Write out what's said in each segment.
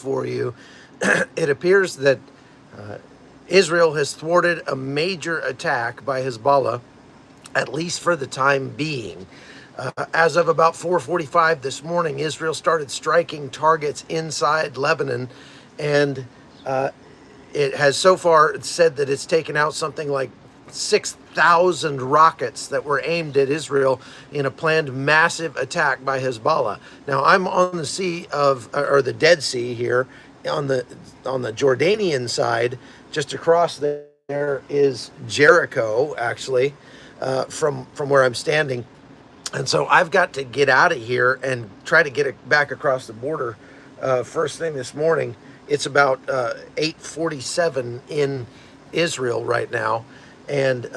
for you. It appears that uh, Israel has thwarted a major attack by Hezbollah, at least for the time being. As of about 4:45 this morning, Israel started striking targets inside Lebanon, and it has so far said that it's taken out something like 6,000 rockets that were aimed at Israel in a planned massive attack by Hezbollah. Now, I'm on the Sea of, or the Dead Sea here, on the Jordanian side. Just across there is Jericho, actually, from where I'm standing. And so I've got to get out of here and try to get it back across the border first thing this morning. It's about 8:47 in Israel right now, and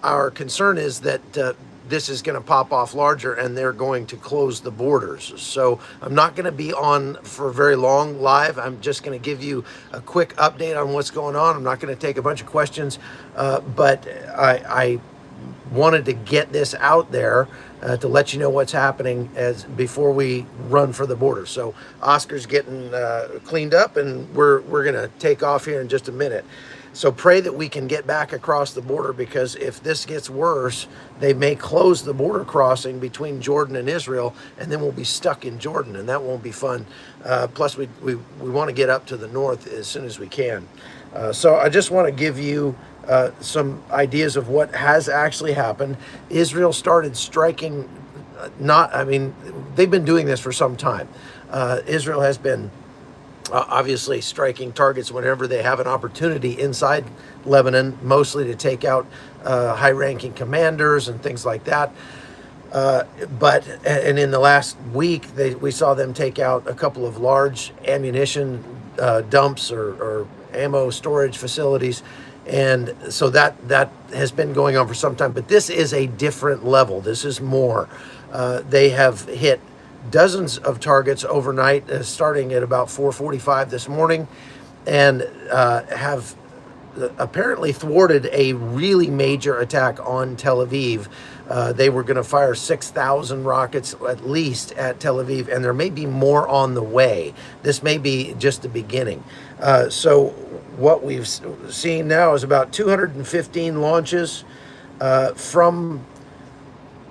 our concern is that this is going to pop off larger, and they're going to close the borders. So I'm not going to be on for very long live. I'm just going to give you a quick update on what's going on. I'm not going to take a bunch of questions, but I wanted to get this out there to let you know what's happening as before we run for the border. So Oscar's getting cleaned up, and we're going to take off here in just a minute. So pray that we can get back across the border, because if this gets worse, they may close the border crossing between Jordan and Israel, and then we'll be stuck in Jordan, and that won't be fun. Plus, we want to get up to the north as soon as we can. So I just want to give you some ideas of what has actually happened. Israel started striking, they've been doing this for some time. Israel has been obviously striking targets whenever they have an opportunity inside Lebanon, mostly to take out high-ranking commanders and things like that. And in the last week, we saw them take out a couple of large ammunition dumps or ammo storage facilities. And so that has been going on for some time. But this is a different level. This is more. They have hit dozens of targets overnight, starting at about 4:45 this morning, and have apparently thwarted a really major attack on Tel Aviv. They were going to fire 6,000 rockets at least at Tel Aviv, and there may be more on the way. This may be just the beginning. So what we've seen now is about 215 launches from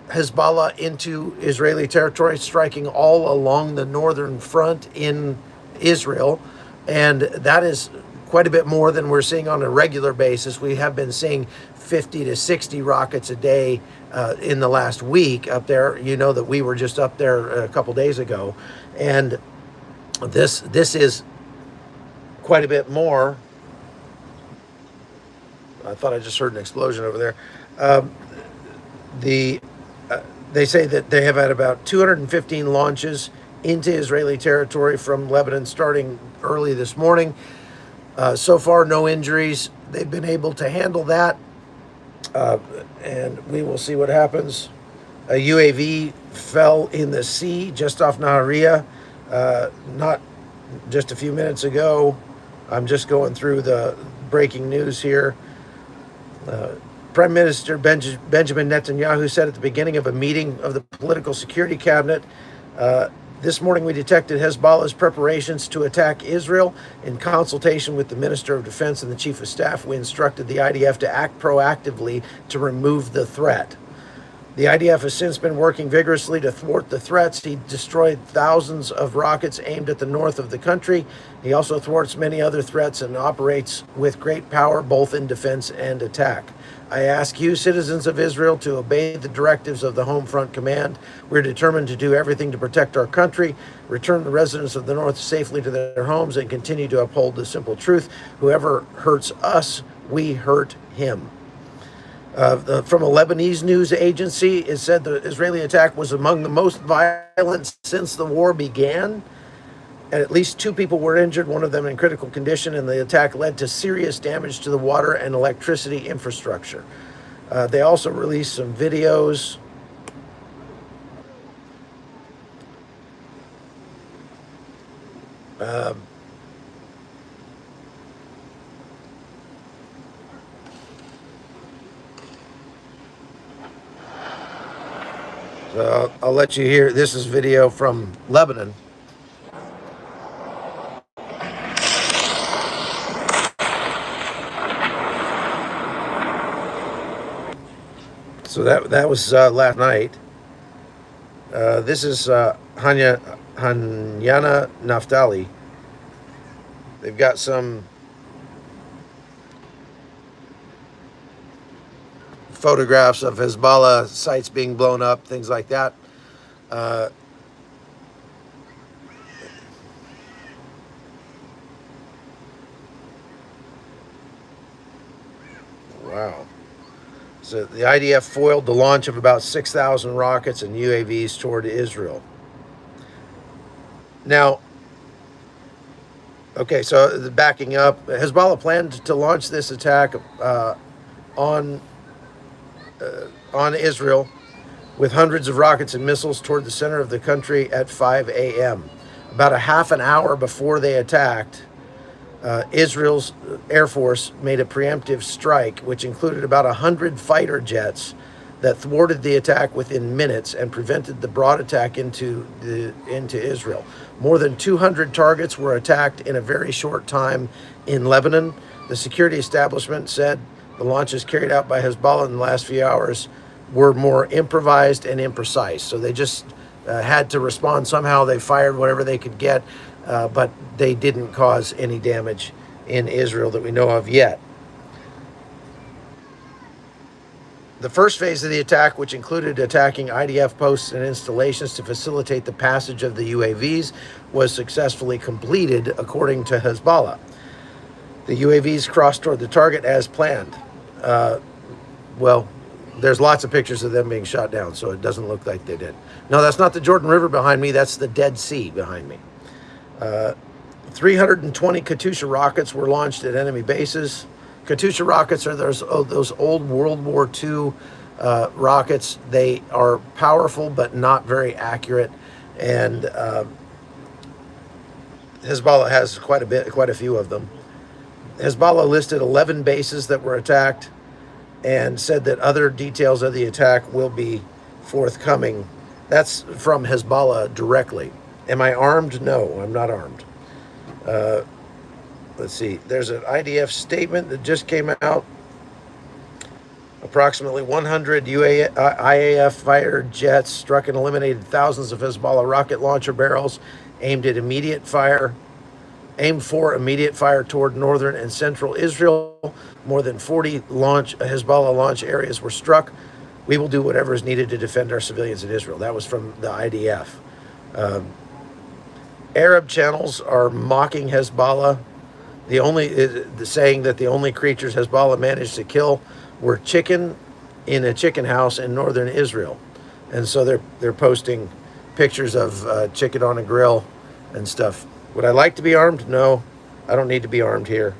Hezbollah into Israeli territory, striking all along the northern front in Israel. And that is quite a bit more than we're seeing on a regular basis. We have been seeing 50 to 60 rockets a day in the last week up there. You know that we were just up there a couple days ago. And this is quite a bit more. I thought I just heard an explosion over there. They say that they have had about 215 launches into Israeli territory from Lebanon starting early this morning. So far, no injuries. They've been able to handle that, and we will see what happens. A UAV fell in the sea just off Nahariya, not just a few minutes ago. I'm just going through the breaking news here. Prime Minister Benjamin Netanyahu said at the beginning of a meeting of the Political Security Cabinet, this morning we detected Hezbollah's preparations to attack Israel. In consultation with the Minister of Defense and the Chief of Staff, we instructed the IDF to act proactively to remove the threat. The IDF has since been working vigorously to thwart the threats. He destroyed thousands of rockets aimed at the north of the country. He also thwarts many other threats and operates with great power, both in defense and attack. I ask you, citizens of Israel, to obey the directives of the Home Front Command. We're determined to do everything to protect our country, return the residents of the North safely to their homes, and continue to uphold the simple truth. Whoever hurts us, we hurt him. From a Lebanese news agency, it said the Israeli attack was among the most violent since the war began. And at least 2 people were injured, one of them in critical condition, and the attack led to serious damage to the water and electricity infrastructure. They also released some videos. So I'll let you hear. This is video from Lebanon. So that was last night. This is Hanyana Naftali. They've got some photographs of Hezbollah sites being blown up, things like that. Wow. So the IDF foiled the launch of about 6,000 rockets and UAVs toward Israel. Now, okay, so backing up, Hezbollah planned to launch this attack on Israel with hundreds of rockets and missiles toward the center of the country at 5 a.m. About a half an hour before they attacked, Israel's Air Force made a preemptive strike, which included about 100 fighter jets that thwarted the attack within minutes and prevented the broad attack into Israel. More than 200 targets were attacked in a very short time in Lebanon. The security establishment said the launches carried out by Hezbollah in the last few hours were more improvised and imprecise. So they just had to respond somehow. They fired whatever they could get, but they didn't cause any damage in Israel that we know of yet. The first phase of the attack, which included attacking IDF posts and installations to facilitate the passage of the UAVs, was successfully completed, according to Hezbollah. The UAVs crossed toward the target as planned. Well, there's lots of pictures of them being shot down, so it doesn't look like they did. No, that's not the Jordan River behind me. That's the Dead Sea behind me. 320 Katyusha rockets were launched at enemy bases. Katyusha rockets are those old World War II rockets. They are powerful but not very accurate, and Hezbollah has quite a few of them. Hezbollah listed 11 bases that were attacked and said that other details of the attack will be forthcoming. That's from Hezbollah directly. Am I armed? No, I'm not armed. Let's see. There's an IDF statement that just came out. Approximately 100 IAF fighter jets struck and eliminated thousands of Hezbollah rocket launcher barrels aimed for immediate fire toward northern and central Israel. More than 40 Hezbollah launch areas were struck. We will do whatever is needed to defend our civilians in Israel. That was from the IDF. Arab channels are mocking Hezbollah, saying that the only creatures Hezbollah managed to kill were chicken in a chicken house in northern Israel, and so they're posting pictures of chicken on a grill and stuff. Would I like to be armed? No, I don't need to be armed here.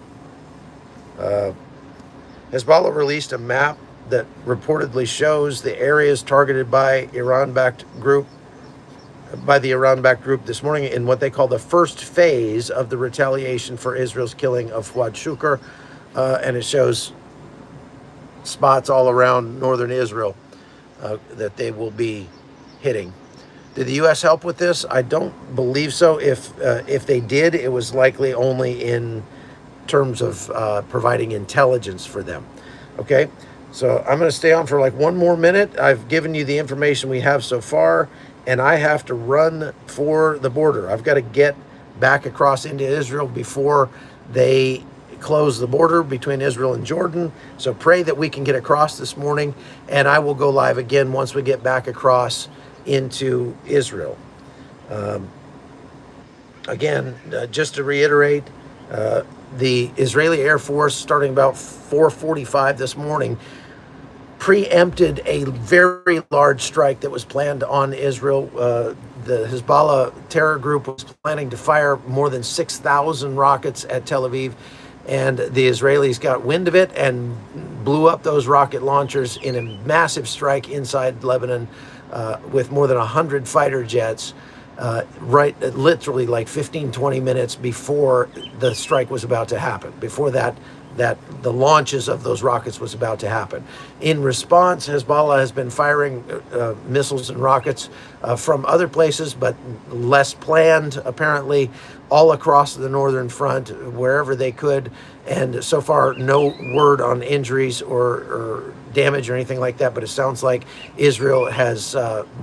Hezbollah released a map that reportedly shows the areas targeted by the Iran-backed group this morning in what they call the first phase of the retaliation for Israel's killing of Fuad Shukr, and it shows spots all around northern Israel that they will be hitting. Did the U.S. help with this? I don't believe so. If they did, it was likely only in terms of providing intelligence for them. Okay, so I'm going to stay on for like one more minute. I've given you the information we have so far, and I have to run for the border. I've got to get back across into Israel before they close the border between Israel and Jordan. So pray that we can get across this morning, and I will go live again once we get back across into Israel. Just to reiterate, the Israeli Air Force, starting about 4:45 this morning, preempted a very large strike that was planned on Israel. The Hezbollah terror group was planning to fire more than 6,000 rockets at Tel Aviv, and the Israelis got wind of it and blew up those rocket launchers in a massive strike inside Lebanon with more than 100 fighter jets, literally like 15-20 minutes before the strike was about to happen, before that the launches of those rockets was about to happen. In response, Hezbollah has been firing missiles and rockets from other places, but less planned, apparently, all across the northern front, wherever they could. And so far, no word on injuries or damage or anything like that, but it sounds like Israel has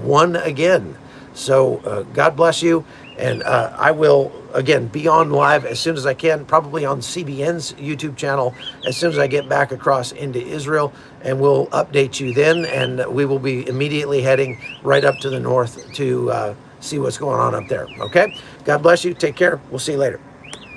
won again. So God bless you. And I will, again, be on live as soon as I can, probably on CBN's YouTube channel, as soon as I get back across into Israel. And we'll update you then. And we will be immediately heading right up to the north to see what's going on up there. Okay? God bless you. Take care. We'll see you later.